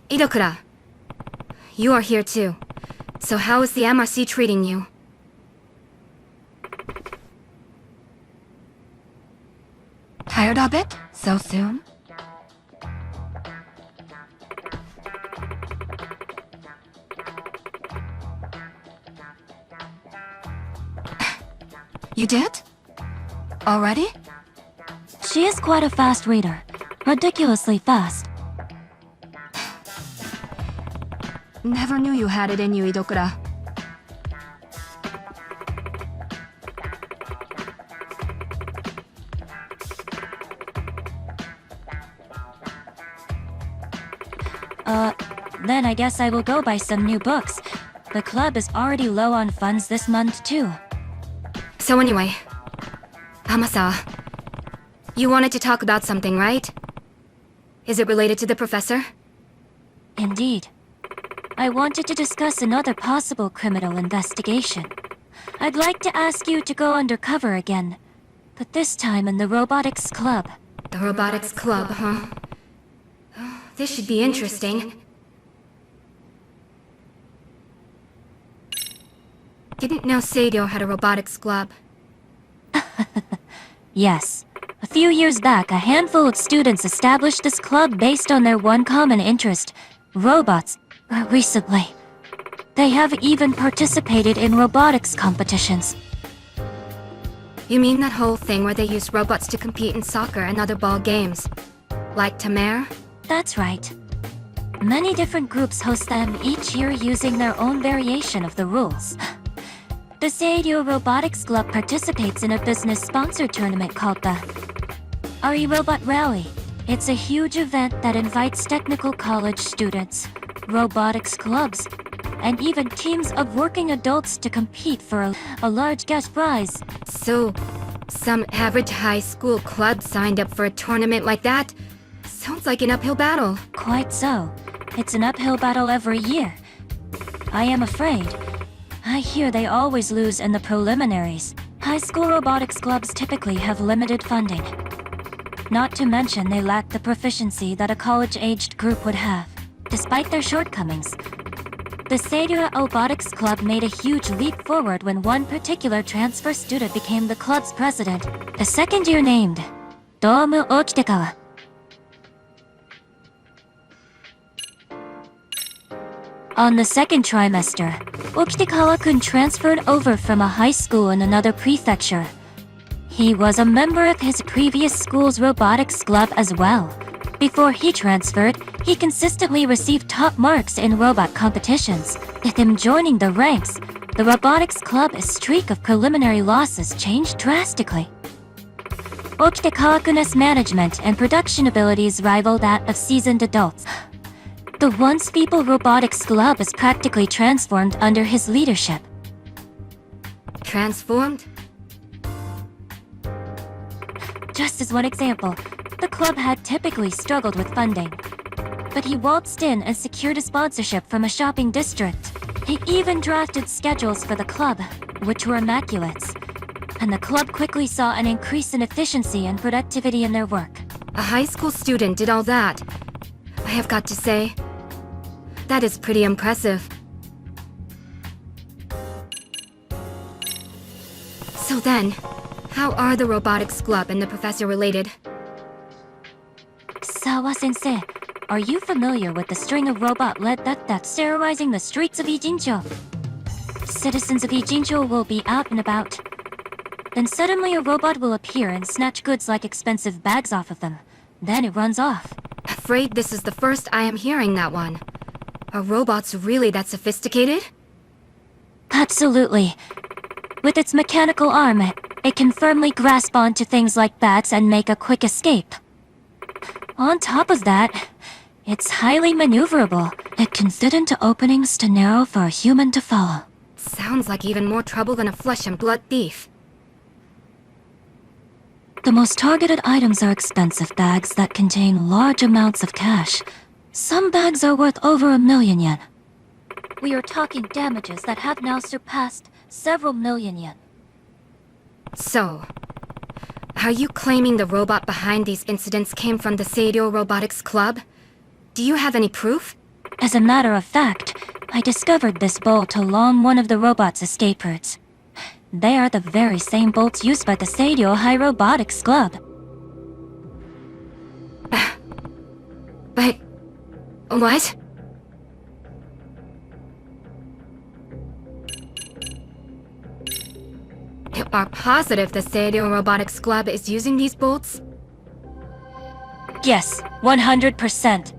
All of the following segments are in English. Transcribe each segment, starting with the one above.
Idokura, you are here too. So how is the MRC treating you? Tired of it? So soon? You did? Already? She is quite a fast reader. Ridiculously fast. Never knew you had it in you, Idokura. Then I guess I will go buy some new books. The club is already low on funds this month too. So anyway, Amasawa, you wanted to talk about something, right? Is it related to the professor? Indeed. I wanted to discuss another possible criminal investigation. I'd like to ask you to go undercover again, but this time in the robotics club. The robotics club, huh? This should be interesting. Didn't know Seido had a robotics club. Yes. A few years back, a handful of students established this club based on their one common interest, robots. Recently, they have even participated in robotics competitions. You mean that whole thing where they use robots to compete in soccer and other ball games? Like Tamer? That's right. Many different groups host them each year using their own variation of the rules. The Seido Robotics Club participates in a business-sponsored tournament called the Robot Rally. It's a huge event that invites technical college students, robotics clubs, and even teams of working adults to compete for a large cash prize. So, some average high school club signed up for a tournament like that? Sounds like an uphill battle. Quite so. It's an uphill battle every year. I am afraid. I hear they always lose in the preliminaries. High school robotics clubs typically have limited funding. Not to mention they lack the proficiency that a college-aged group would have. Despite their shortcomings, the Seido Robotics Club made a huge leap forward when one particular transfer student became the club's president. The second year named Domu Okitekawa. On the second trimester, Okitekawa-kun transferred over from a high school in another prefecture. He was a member of his previous school's robotics club as well. Before he transferred, he consistently received top marks in robot competitions. With him joining the ranks, the robotics club's streak of preliminary losses changed drastically. Okitekawa-kun's management and production abilities rival that of seasoned adults. The once feeble robotics club is practically transformed under his leadership. Transformed? Just as one example, the club had typically struggled with funding. But he waltzed in and secured a sponsorship from a shopping district. He even drafted schedules for the club, which were immaculate. And the club quickly saw an increase in efficiency and productivity in their work. A high school student did all that. I have got to say, that is pretty impressive. So then, how are the robotics club and the professor related? Sawa sensei, are you familiar with the string of robot-led theft that's terrorizing the streets of Ijincho? Citizens of Ijincho will be out and about. Then suddenly a robot will appear and snatch goods like expensive bags off of them. Then it runs off. Afraid this is the first I am hearing that one. Are robots really that sophisticated? Absolutely. With its mechanical arm, it can firmly grasp onto things like bats and make a quick escape. On top of that, it's highly maneuverable. It can fit into openings too narrow for a human to follow. Sounds like even more trouble than a flesh and blood thief. The most targeted items are expensive bags that contain large amounts of cash. Some bags are worth over 1 million yen. We are talking damages that have now surpassed several million yen. So, are you claiming the robot behind these incidents came from the Seido Robotics Club? Do you have any proof? As a matter of fact, I discovered this bolt along one of the robot's escape routes. They are the very same bolts used by the Seiryō High Robotics Club. But... what? You are positive the Seiryō Robotics Club is using these bolts? Yes, 100%.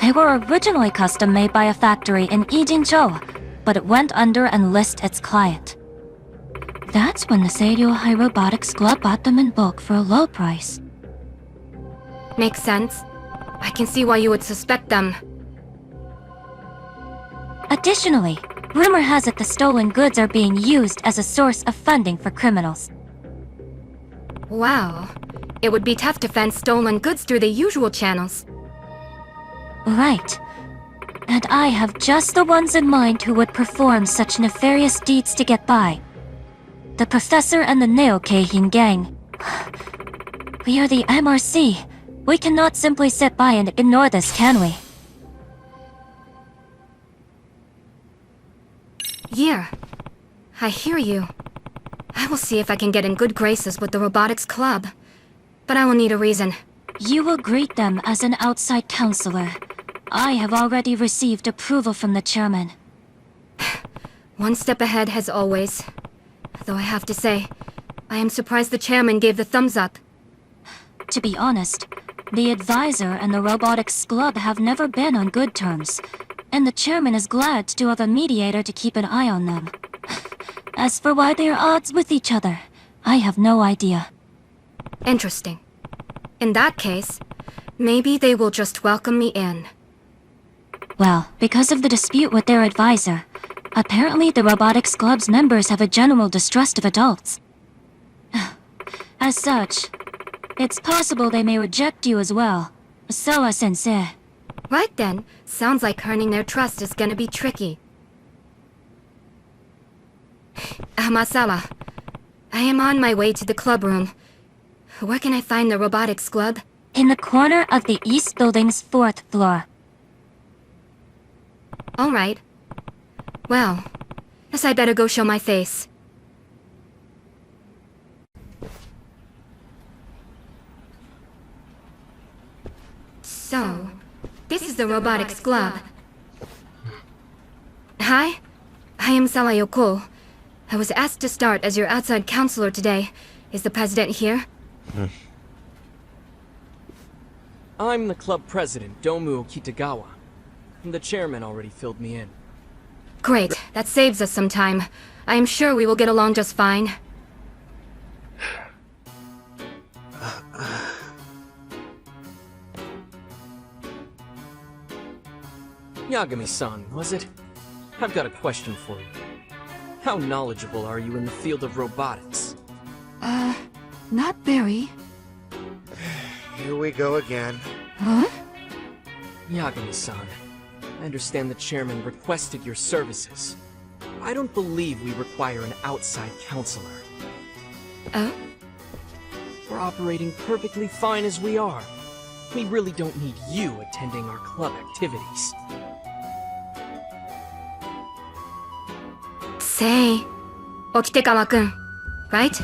They were originally custom made by a factory in Ijinchou, but it went under and listed its client. That's when the Seiryō High Robotics Club bought them in bulk for a low price. Makes sense. I can see why you would suspect them. Additionally, rumor has it the stolen goods are being used as a source of funding for criminals. Wow. It would be tough to fence stolen goods through the usual channels. Right. And I have just the ones in mind who would perform such nefarious deeds to get by. The professor and the Neo-Keihin gang. We are the MRC. We cannot simply sit by and ignore this, can we? Yeah. I hear you. I will see if I can get in good graces with the robotics club. But I will need a reason. You will greet them as an outside counselor. I have already received approval from the chairman. One step ahead as always. Though I have to say, I am surprised the chairman gave the thumbs up. To be honest, the advisor and the robotics club have never been on good terms, and the chairman is glad to have a mediator to keep an eye on them. As for why they are odds with each other, I have no idea. Interesting. In that case, maybe they will just welcome me in. Well, because of the dispute with their advisor, apparently the robotics club's members have a general distrust of adults. As such, it's possible they may reject you as well. Sawa sensei. Right then, sounds like earning their trust is gonna be tricky. Amasawa, I am on my way to the club room. Where can I find the robotics club? In the corner of the east building's 4th floor. Alright. Well, guess I better go show my face. So, this is the robotics club. Hi, I am Sawa Yoko. I was asked to start as your outside counselor today. Is the president here? I'm the club president, Domu Kitagawa. The chairman already filled me in. Great, that saves us some time. I am sure we will get along just fine. Yagami-san, was it? I've got a question for you. How knowledgeable are you in the field of robotics? Not very. Here we go again. Huh? Yagami-san, I understand the chairman requested your services. I don't believe we require an outside counselor. Oh? We're operating perfectly fine as we are. We really don't need you attending our club activities. Say, Okitekawa-kun, right?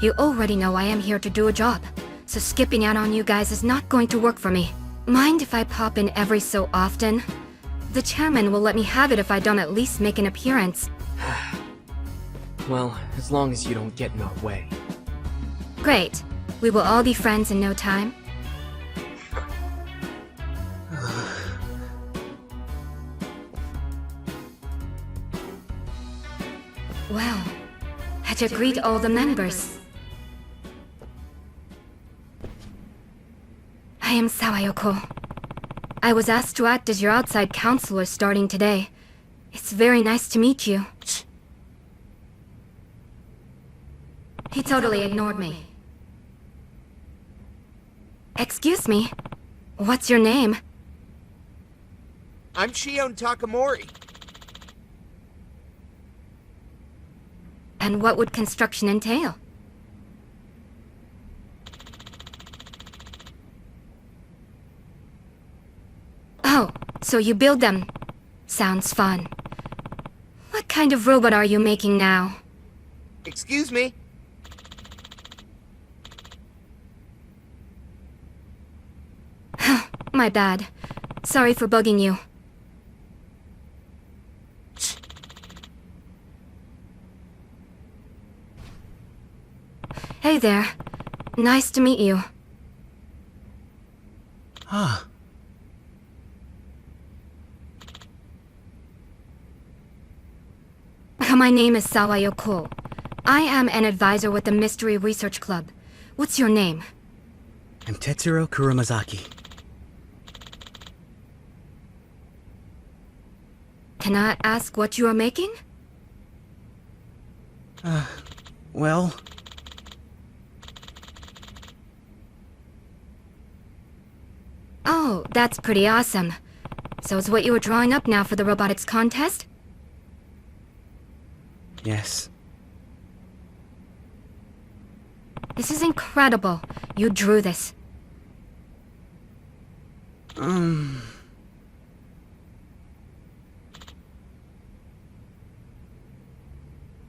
You already know I am here to do a job, so skipping out on you guys is not going to work for me. Mind if I pop in every so often? The chairman will let me have it if I don't at least make an appearance. Well, as long as you don't get in our way. Great. We will all be friends in no time. Well, had to greet all the members. I am Sawayoko. I was asked to act as your outside counselor starting today. It's very nice to meet you. He totally ignored me. Excuse me. What's your name? I'm Shion Takamori. And what would construction entail? So you build them. Sounds fun. What kind of robot are you making now? Excuse me? My bad. Sorry for bugging you. Hey there. Nice to meet you. Ah. My name is Sawa Yoko. I am an advisor with the Mystery Research Club. What's your name? I'm Tetsuro Kurumazaki. Can I ask what you are making? Well, Oh, that's pretty awesome. So it's what you were drawing up now for the robotics contest? yes. This is incredible. You drew this.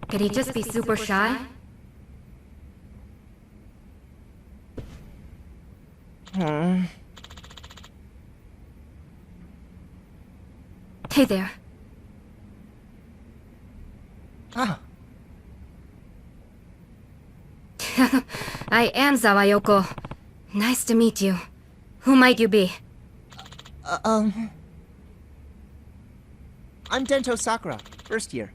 Could he just be super shy? Hey there. Ah, I am Sawa Yoko. Nice to meet you. Who might you be? I'm Dento Sakura, first year.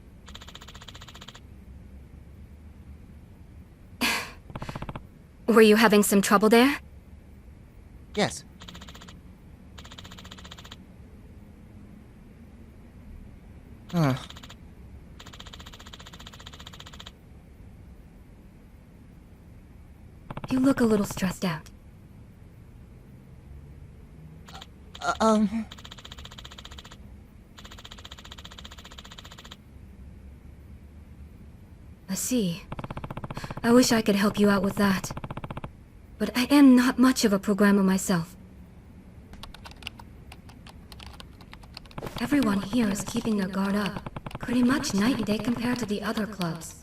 Were you having some trouble there? Yes. You look a little stressed out. I see. I wish I could help you out with that. But I am not much of a programmer myself. Everyone here is keeping their guard up, pretty much night and day compared to the other clubs.